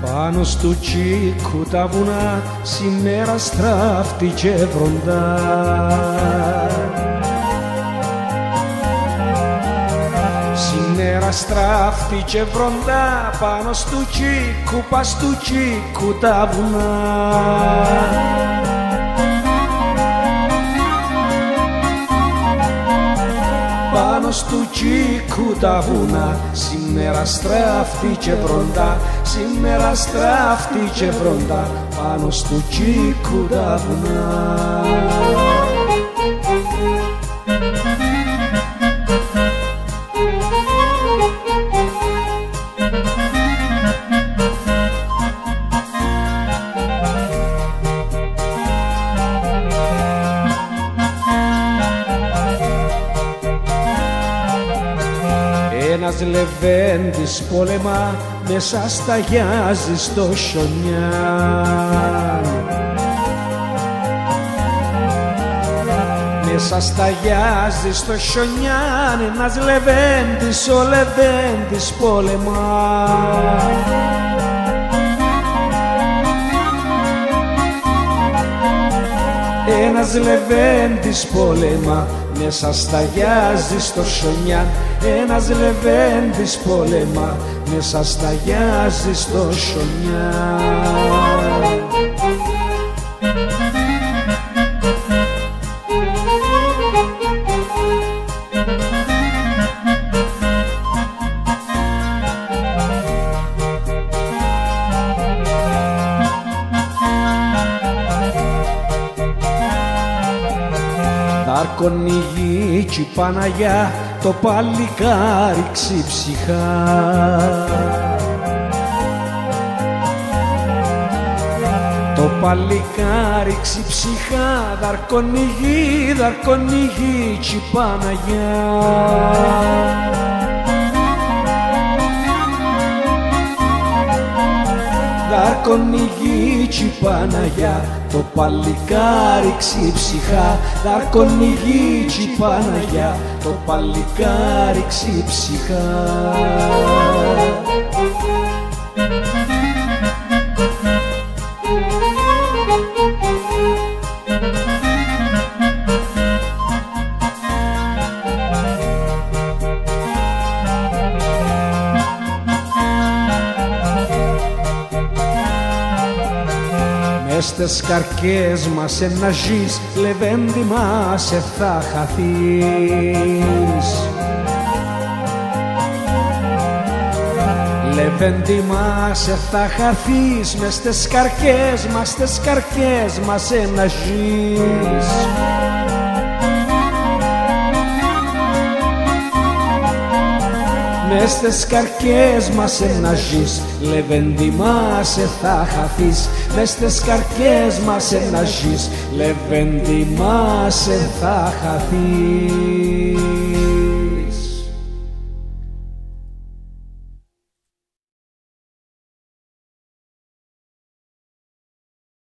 Πάνω στου Τσίκου τα βουνά σήμερα στράφτη και βροντά. Σήμερα στράφτη και βροντά πάνω στου Τσίκου, πας στου Τσίκου τα βουνά. Πάνω στου Τσίκου τα βουνά σήμερα στράφτη και βροντά. Σήμερα στράφτη και βροντά πάνω στου Τσίκου τα βουνά. Ένας λεβέντης πόλεμα μέσα σταγιάζει στο χιονιά. Μέσα σταγιάζει στο χιονιά ένας λεβέντης, ο λεβέντης πόλεμα. Ένας λεβέντης πόλεμα μέσα σταγιάζει στο χιονιά. Ένας λεβέντης πόλεμα μέσα σταγιάζει στο χιονιά. Δάρκωνη γη κι η Παναγιά το παλικάρι ξυψυχά. Το παλικάρι ξυψυχά, δάρκωνη γη κι η Παναγιά. Δάρκωνη γη κι η Παναγιά, το παλικάρι ξυψυχά. Δάρκωνη γη κι η Παναγιά, το παλικάρι ξυψυχά. Μες στις καρκές μας ένα ζεις, λεβέντη μας θα χαθείς. Λεβέντη μας θα χαθείς, μες στις καρκές μας ένα ζεις. Μες στις καρκές μας ένα ζεις, λεβέντη μας θα χαθείς. Μες στις καρκές μας ένα ζεις, λεβέντη μας θα χαθείς.